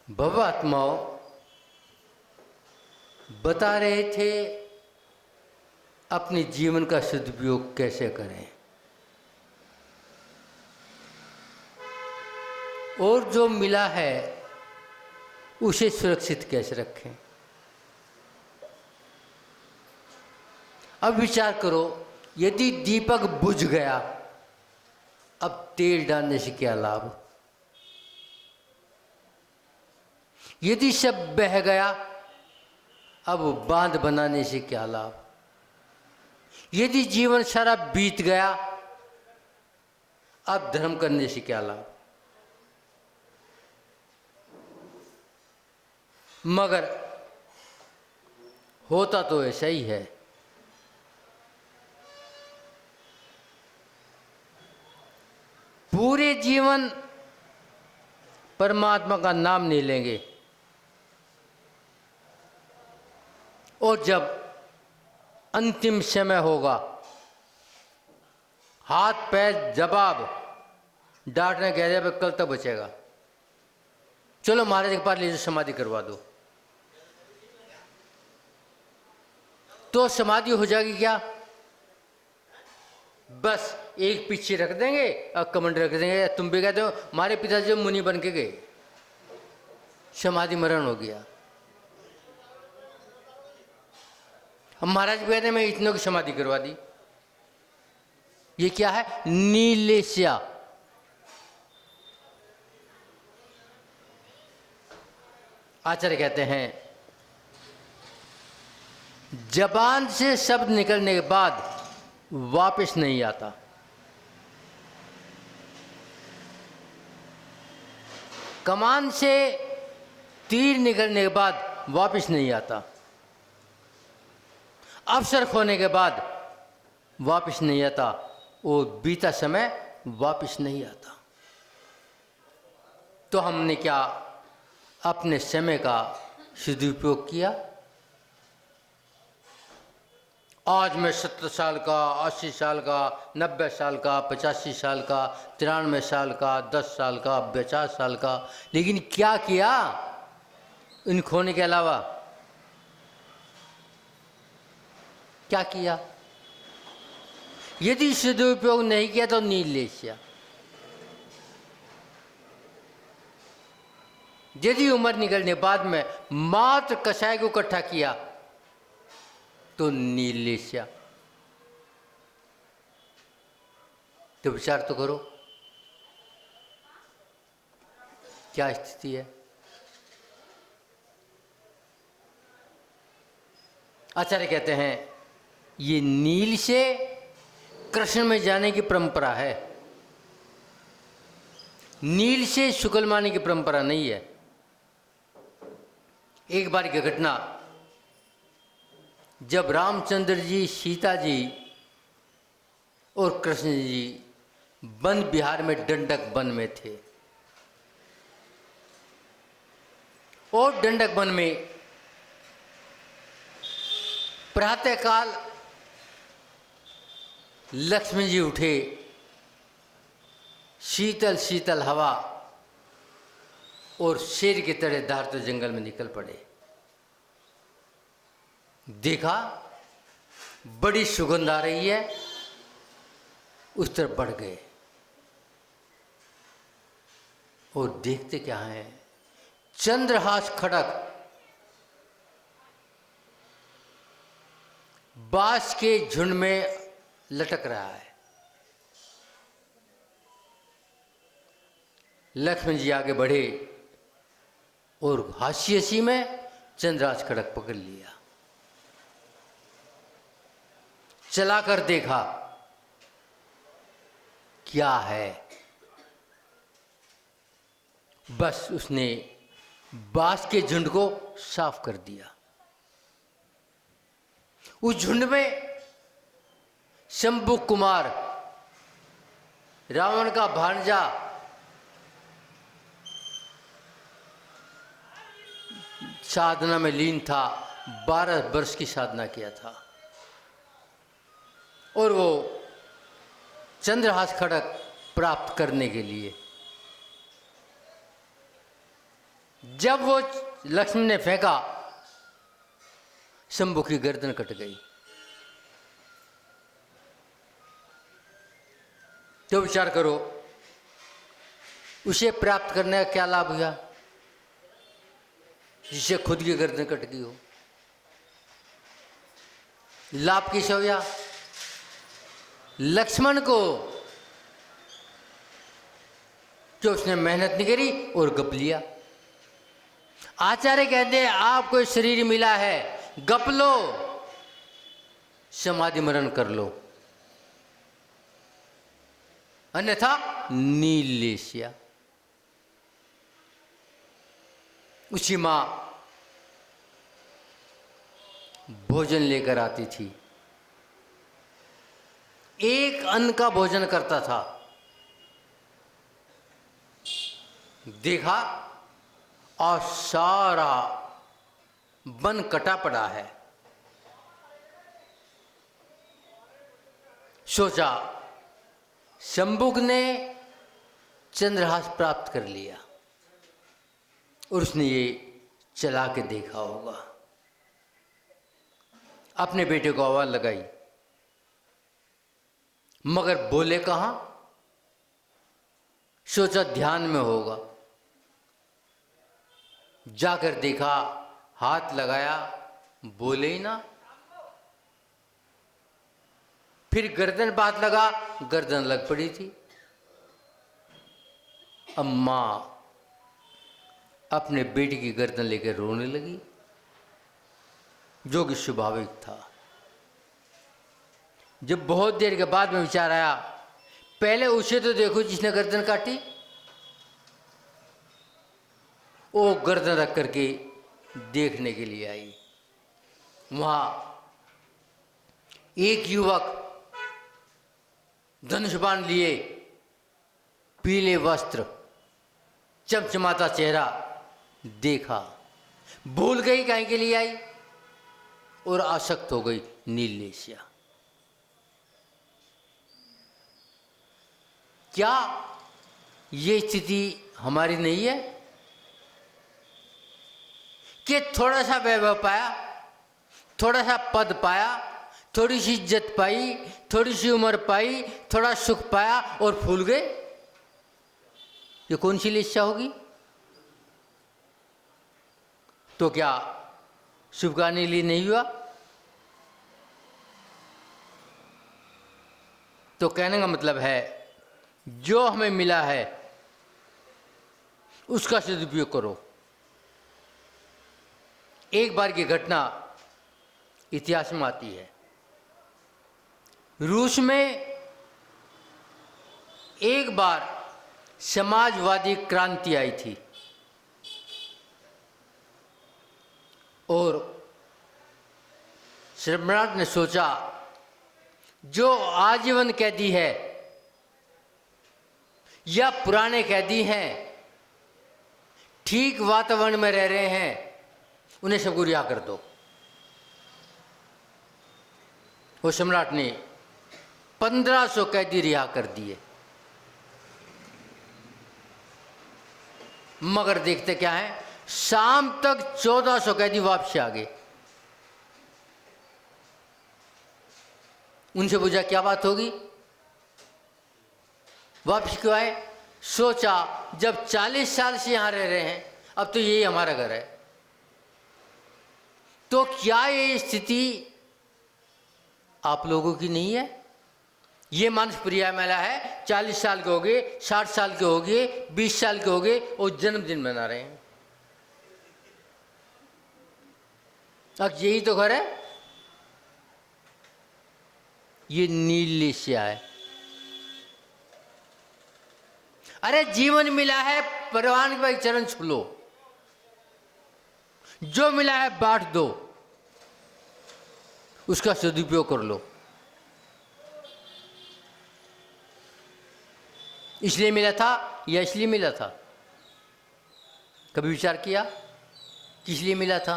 भवात्माओं बता रहे थे अपने जीवन का सदुपयोग कैसे करें और जो मिला है उसे सुरक्षित कैसे रखें। अब विचार करो, यदि दीपक बुझ गया, अब तेल डालने से क्या लाभ। यदि सब बह गया, अब बांध बनाने से क्या लाभ। यदि जीवन सारा बीत गया, अब धर्म करने से क्या लाभ। मगर होता तो ऐसा ही है। पूरे जीवन परमात्मा का नाम नहीं लेंगे और जब अंतिम समय होगा, हाथ पैर जवाब डांटने कह रहे कल तक बचेगा, चलो महाराज के पास ले जाओ समाधि करवा दो, तो समाधि हो जाएगी क्या। बस एक पीछे रख देंगे और कमंड रख देंगे। तुम भी कहते हो हमारे पिताजी मुनि बन के गए, समाधि मरण हो गया। हम महाराज भी कहते हैं मैं इतनों की समाधि करवा दी। ये क्या है? नीलेश्या। आचार्य कहते हैं जबान से शब्द निकलने के बाद वापस नहीं आता। कमान से तीर निकलने के बाद वापस नहीं आता। अवसर खोने के बाद वापस नहीं आता और बीता समय वापस नहीं आता। तो हमने क्या अपने समय का सदुपयोग किया? आज मैं 70 साल का, 80 साल का, 90 साल का, 85 साल का, 93 साल का, 10 साल का, 50 साल का, लेकिन क्या किया इन खोने के अलावा? क्या किया? यदि सदुपयोग नहीं किया तो नीलेश्या। यदि उम्र निकलने बाद में मात्र कषाय को इकट्ठा किया तो नीलेश्या। तो विचार तो करो क्या स्थिति है। आचार्य कहते हैं ये नील से कृष्ण में जाने की परंपरा है, नील से शुक्ल माने की परंपरा नहीं है। एक बार की घटना, जब रामचंद्र जी, सीता जी और कृष्ण जी वन विहार में दंडक वन में थे और दंडक वन में प्रातःकाल लक्ष्मण जी उठे, शीतल शीतल हवा और शेर के तरह धारते जंगल में निकल पड़े। देखा बड़ी सुगंध आ रही है, उस तरफ बढ़ गए और देखते क्या है, चंद्रहास खड़क बांस के झुंड में लटक रहा है। लक्ष्मण जी आगे बढ़े और हंसी हंसी में चंद्रहास खड़क पकड़ लिया। चलाकर देखा क्या है, बस उसने बांस के झुंड को साफ कर दिया। उस झुंड में शंभु कुमार, रावण का भांजा, साधना में लीन था। 12 वर्ष की साधना किया था और वो चंद्रहास खड़क प्राप्त करने के लिए जब वो लक्ष्मण ने फेंका, शंभू की गर्दन कट गई। तो विचार करो, उसे प्राप्त करने का क्या लाभ हुआ जिससे खुद की गर्दन कट गई हो? लाभ किसे हुआ? लक्ष्मण को, जो उसने मेहनत नहीं करी और गप लिया। आचार्य कहते हैं आपको शरीर मिला है, गप लो, समाधि मरण कर लो, अन्यथा नीलेशिया। उसी मां भोजन लेकर आती थी, एक अन्न का भोजन करता था। देखा और सारा वन कटा पड़ा है। सोचा शंभुक ने चंद्रहास प्राप्त कर लिया और उसने ये चला के देखा होगा। अपने बेटे को आवाज लगाई, मगर बोले कहां? सोचा ध्यान में होगा। जाकर देखा, हाथ लगाया, बोले ही ना। फिर गर्दन बात लगा, गर्दन लग पड़ी थी। अम्मा अपने बेटी की गर्दन लेकर रोने लगी, जो कि स्वाभाविक था। जब बहुत देर के बाद में विचार आया, पहले उसे तो देखो जिसने गर्दन काटी। वो गर्दन रख करके देखने के लिए आई। वहां एक युवक धनुष बाण लिए, पीले वस्त्र, चमचमाता चेहरा देखा, भूल गई कहीं के लिए आई और आसक्त हो गई नीलेशिया। क्या ये स्थिति हमारी नहीं है कि थोड़ा सा वैभव पाया, थोड़ा सा पद पाया, थोड़ी सी इज्जत पाई, थोड़ी सी उम्र पाई, थोड़ा सुख पाया और भूल गए? ये कौन सी इच्छा होगी? तो क्या शुभ करने के लिए नहीं हुआ? तो कहने का मतलब है, जो हमें मिला है उसका सदुपयोग करो। एक बार की घटना इतिहास में आती है। रूस में एक बार समाजवादी क्रांति आई थी और सम्राट ने सोचा, जो आजीवन कैदी है या पुराने कैदी हैं, ठीक वातावरण में रह रहे हैं, उन्हें सबको रिहा कर दो। वो सम्राट ने 1500 कैदी रिहा कर दिए। मगर देखते क्या है, शाम तक 1400 कैदी वापस आ गए। उनसे पूछा क्या बात होगी, वापस क्यों आए? सोचा जब 40 साल से यहां रह रहे हैं, अब तो यही हमारा घर है। तो क्या ये स्थिति आप लोगों की नहीं है? ये मानस प्रिया मेला है, 40 साल के हो गए, 60 साल के हो गए, 20 साल के हो गए और जन्मदिन मना रहे हैं। अब यही तो घर है। ये नीलेशिया है। अरे जीवन मिला है, भगवान के चरण छू लो, जो मिला है बांट दो, उसका सदुपयोग कर लो। इसलिए मिला था या इसलिए मिला था? कभी विचार किया किस लिए मिला था?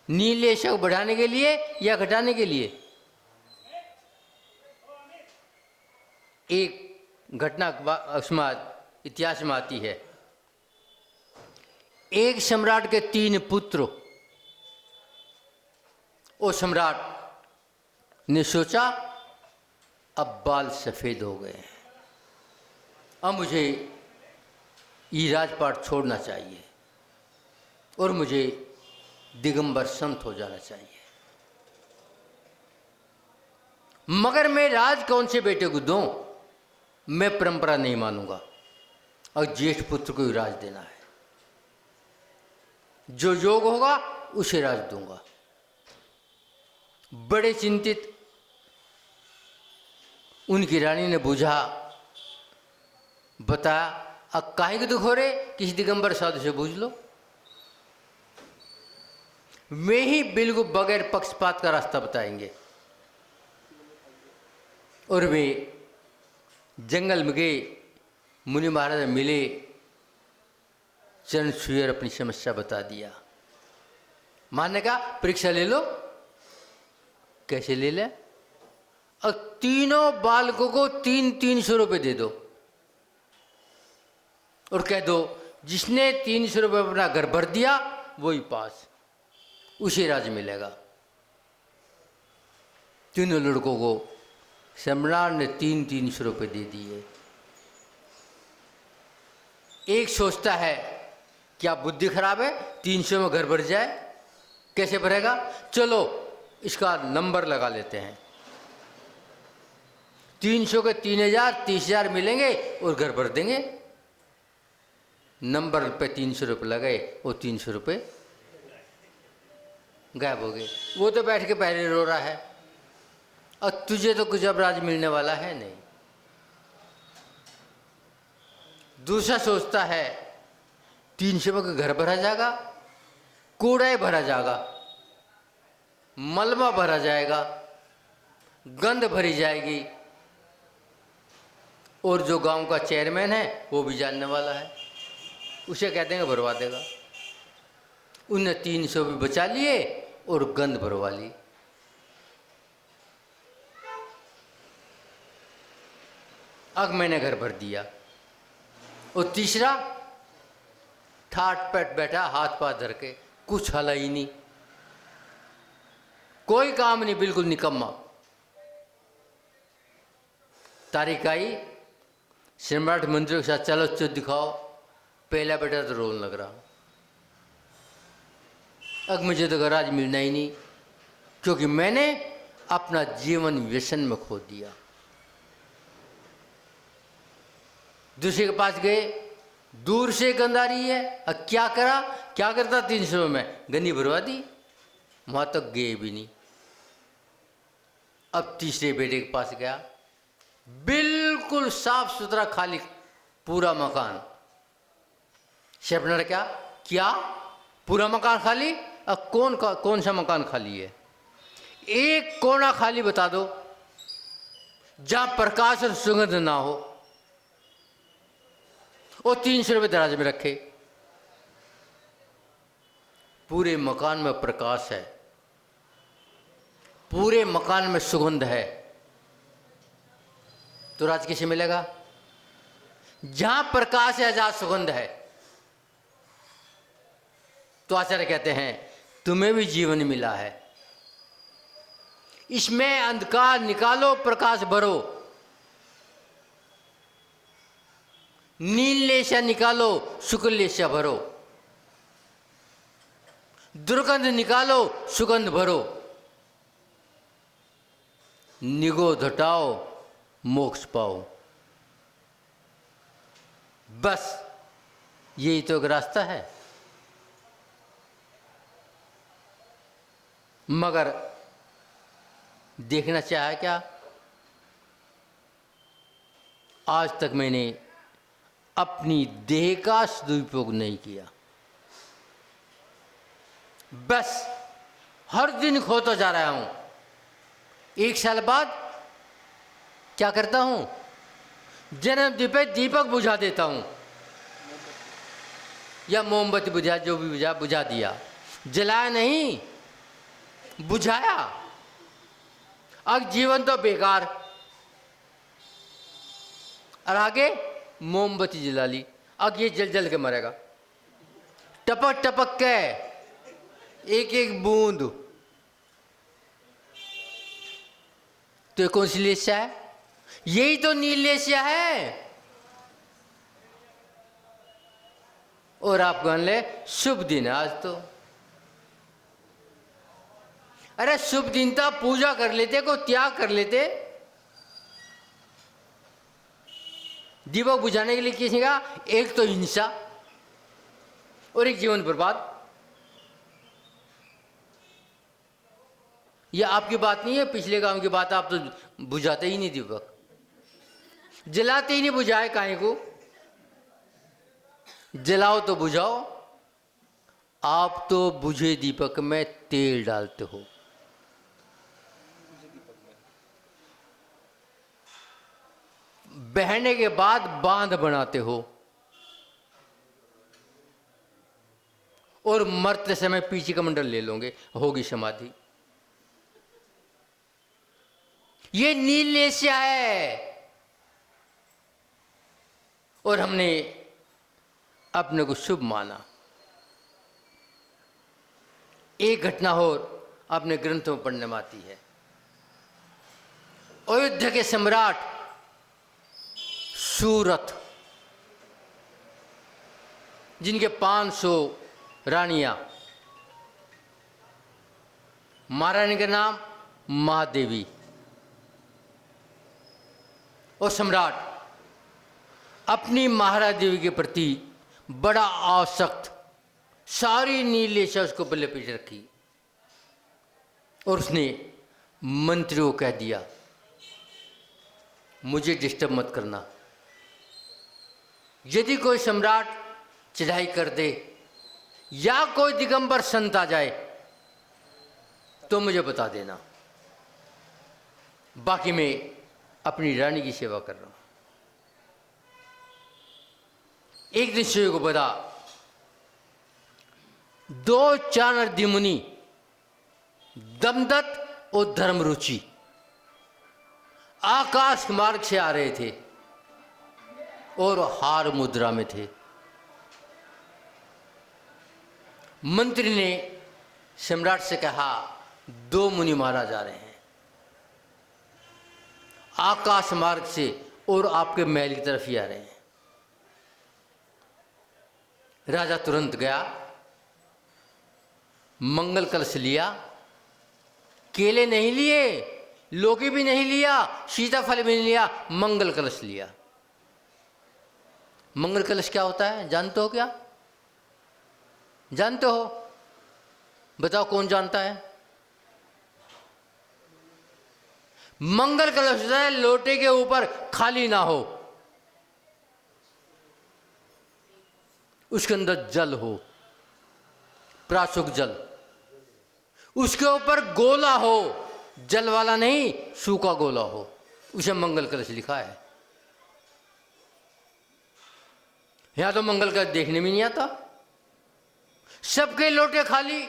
नीलेशिया को बढ़ाने के लिए या घटाने के लिए? एक घटना उसमें इतिहास में आती है। एक सम्राट के 3 पुत्र। वो सम्राट ने सोचा अब बाल सफेद हो गए हैं, अब मुझे ये राजपाट छोड़ना चाहिए और मुझे दिगंबर संत हो जाना चाहिए। मगर मैं राज कौन से बेटे को दूं? मैं परंपरा नहीं मानूंगा और ज्येष्ठ पुत्र को ही राज देना है। जो योग होगा उसे राज दूंगा। बड़े चिंतित उनकी रानी ने बूझा, बताया, अब काहे के दुख हो रहे? किसी दिगंबर साधु से बूझ लो। वे ही बिल्कुल बगैर पक्षपात का रास्ता बताएंगे। और वे जंगल में गए, मुनि महाराज मिले, चरण छुए, अपनी समस्या बता दिया। माने का परीक्षा ले लो। कैसे ले ले? और तीनों बालकों को 300 रुपये दे दो और कह दो जिसने 300 रुपये अपना घर भर दिया वही पास, उसे राज मिलेगा। तीनों लड़कों को सम्राट ने 300 रुपये दे दिए। एक सोचता है क्या बुद्धि खराब है, 300 में घर भर जाए? कैसे भरेगा? चलो इसका नंबर लगा लेते हैं, 300 के 3000, 30,000 मिलेंगे और घर भर देंगे। नंबर पे 300 रुपये लगाए, वो 300 रुपये गायब हो गए। वो तो बैठ के पहले रो रहा है और तुझे तो कुछ अब राज मिलने वाला है नहीं। दूसरा सोचता है 300 में घर भरा जाएगा, कूड़ा भरा जाएगा, मलबा भरा जाएगा, गंद भरी जाएगी और जो गांव का चेयरमैन है वो भी जानने वाला है, उसे कह देंगे भरवा देगा। उनने 300 भी बचा लिए और गंद भरवा ली। अब मैंने घर भर दिया। और तीसरा ठाट पैट बैठा, हाथ पाथ धर के, कुछ हला ही नहीं, कोई काम नहीं, बिल्कुल निकम्मा। तारीख आई, सम्राट मंत्री के साथ चलो चो दिखाओ। पहला बेटा तो रोने लग रहा, अब मुझे तो राज मिलना ही नहीं, क्योंकि मैंने अपना जीवन व्यसन में खो दिया। दूसरे के पास गए, दूर से गंध आ रही है, अब क्या करा? क्या करता? 300 में गंदी भरवा दी, वहां तक गए भी नहीं। अब तीसरे बेटे के पास गया, बिल्कुल साफ सुथरा खाली पूरा मकान। शेफ ने क्या क्या? पूरा मकान खाली? अब कौन सा मकान खाली है? एक कोना खाली बता दो जहां प्रकाश और सुगंध ना हो। वो 300 रुपये दराज में रखे। पूरे मकान में प्रकाश है, पूरे मकान में सुगंध है, तो राज किसे मिलेगा? जहां प्रकाश है, जहां सुगंध है। तो आचार्य कहते हैं तुम्हें भी जीवन मिला है, इसमें अंधकार निकालो, प्रकाश भरो। नील लेशा निकालो, शुक्ल लेशा भरो। दुर्गंध निकालो, सुगंध भरो। निगोध हटाओ, मोक्ष पाओ। बस यही तो एक रास्ता है। मगर देखना चाहा क्या? आज तक मैंने अपनी देह का सदुपयोग नहीं किया। बस हर दिन खोता जा रहा हूं। 1 साल बाद क्या करता हूं? जन्मदिन पे दीपक बुझा देता हूं, या मोमबत्ती बुझा, जो भी बुझा दिया। जलाया नहीं, बुझाया। अब जीवन तो बेकार। और आगे मोमबत्ती जला ली, अब ये जल जल के मरेगा, टपक टपक के एक एक बूंद। तो ये कौन सी लेस्या है? यही तो नील लेस्या है। और आप कह ले शुभ दिन है आज तो। अरे शुभ दिन था, पूजा कर लेते, को त्याग कर लेते। दीपक बुझाने के लिए किसी का एक तो हिंसा और एक जीवन बर्बाद। यह आपकी बात नहीं है, पिछले काम की बात। आप तो बुझाते ही नहीं दीपक, जलाते ही नहीं, बुझाए काहे को? जलाओ तो बुझाओ। आप तो बुझे दीपक में तेल डालते हो। बहने के बाद बांध बनाते हो और मरते समय पीछे का मंडल ले लोगे, होगी समाधि। ये नील लेस्या है। और हमने अपने को शुभ माना। एक घटना और अपने ग्रंथों में पढ़ने में आती है। अयोध्या के सम्राट सूरथ, जिनके 500 रानियां, महारानी का नाम महादेवी, और सम्राट अपनी महाराज देवी के प्रति बड़ा आसक्त, सारी नीलेशा उसको बल्ले पीछे रखी। और उसने मंत्रियों को कह दिया, मुझे डिस्टर्ब मत करना। यदि कोई सम्राट चढ़ाई कर दे या कोई दिगंबर संत आ जाए तो मुझे बता देना, बाकी मैं अपनी रानी की सेवा कर रहा हूं। एक दिन शिव को बता, 2 चाणक्य मुनि, दमदत्त और धर्मरुचि, आकाश मार्ग से आ रहे थे और हार मुद्रा में थे। मंत्री ने सम्राट से कहा, 2 मुनि महाराज आ रहे हैं आकाश मार्ग से और आपके महल की तरफ ही आ रहे हैं। राजा तुरंत गया, मंगल कलश लिया, केले नहीं लिए, लौकी भी नहीं लिया, सीताफल भी नहीं लिया, मंगल कलश लिया। मंगल कलश क्या होता है जानते हो क्या? जानते हो? बताओ कौन जानता है? मंगल कलश होता है लोटे के ऊपर खाली ना हो, उसके अंदर जल हो, प्राशुक जल, उसके ऊपर गोला हो, जल वाला नहीं, सूखा गोला हो, उसे मंगल कलश लिखा है। यहां तो मंगल कलश देखने में नहीं आता, सबके लोटे खाली।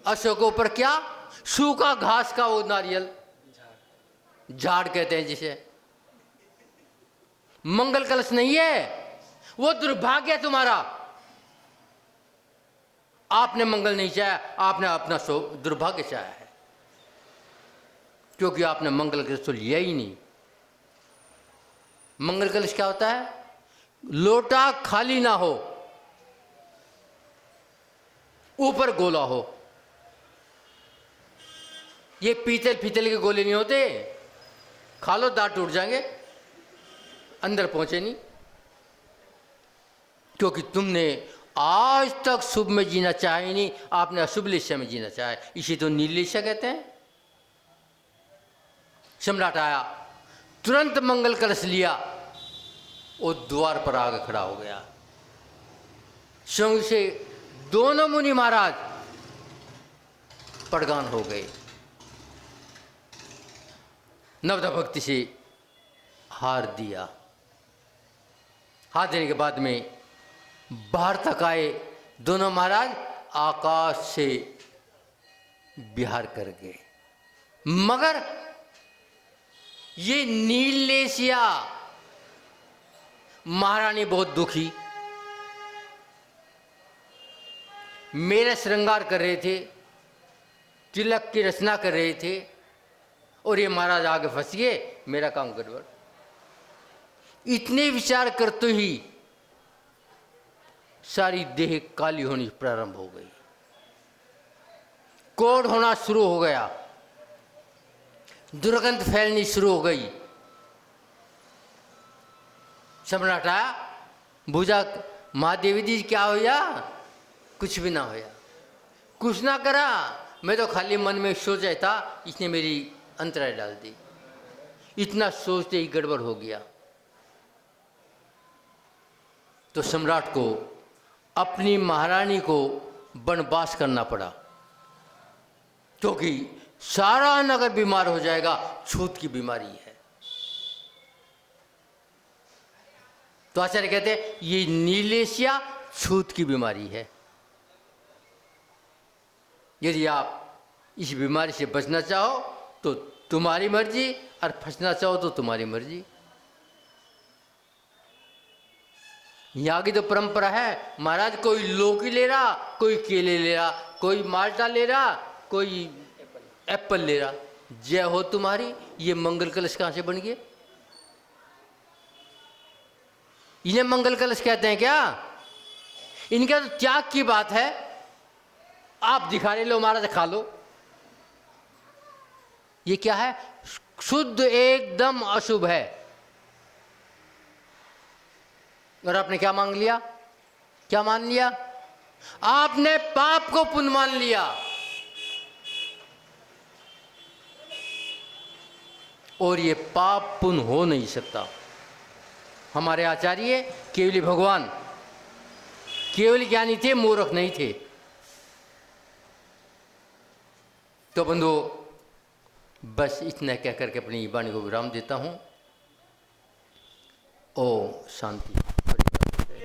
अशोक के ऊपर क्या? सूखा घास का वो नारियल, झाड़ कहते हैं जिसे। मंगल कलश नहीं है, वो दुर्भाग्य है तुम्हारा। आपने मंगल नहीं चाहा, आपने अपना दुर्भाग्य चाहा है, क्योंकि आपने मंगल कलश तो लिया ही नहीं। मंगल कलश क्या होता है? लोटा खाली ना हो, ऊपर गोला हो। ये पीतल के गोले नहीं होते, खा लो दांत टूट जाएंगे, अंदर पहुंचे नहीं। क्योंकि तुमने आज तक शुभ में जीना चाहा ही नहीं, आपने अशुभ लेस्या में जीना चाहा है, इसी तो नील लेस्या कहते हैं। सम्राट आया, तुरंत मंगल कलश लिया और द्वार पर आगे खड़ा हो गया। संग से दोनों मुनि महाराज पड़गान हो गए। नवदा भक्ति से हार दिया। हार देने के बाद में बाहर तक आए दोनों महाराज, आकाश से विहार कर गए। मगर ये नील लेस्या महारानी बहुत दुखी, मेरा श्रृंगार कर रहे थे, तिलक की रचना कर रहे थे, और ये महाराज आगे फंस गए, मेरा काम गड़बड़। इतने विचार करते ही सारी देह काली होनी प्रारंभ हो गई, कोढ़ होना शुरू हो गया, दुर्गंध फैलनी शुरू हो गई। सम्राट आया, बुझा महादेवी जी क्या होया? कुछ भी ना होया, कुछ ना करा, मैं तो खाली मन में सोचा था, इसने मेरी अंतराय डाल दी। इतना सोचते ही गड़बड़ हो गया। तो सम्राट को अपनी महारानी को वनवास करना पड़ा, क्योंकि सारा नगर बीमार हो जाएगा, छूत की बीमारी है। तो आचार्य कहते हैं ये नीलेशिया छूत की बीमारी है। यदि आप इस बीमारी से बचना चाहो तो तुम्हारी मर्जी, और फंसना चाहो तो तुम्हारी मर्जी। यहाँ की तो परंपरा है, महाराज कोई लौकी ले रहा, कोई केले ले रहा, कोई माल्टा ले रहा, कोई एप्पल ले रहा, जय हो तुम्हारी। ये मंगल कलश कहाँ से बन गए? इन्हें मंगल कलश कहते हैं क्या? इनका तो त्याग की बात है। आप दिखा रहे लो महाराज खा लो, ये क्या है? शुद्ध एकदम अशुभ है। और आपने क्या मांग लिया? क्या मान लिया? आपने पाप को पुण्य मान लिया। और ये पाप पुण्य हो नहीं सकता। हमारे आचार्य केवली भगवान केवल ज्ञानी थे, मूर्ख नहीं थे। तो बंधु, बस इतना कह करके अपनी वाणी को विराम देता हूं। ओम शांति।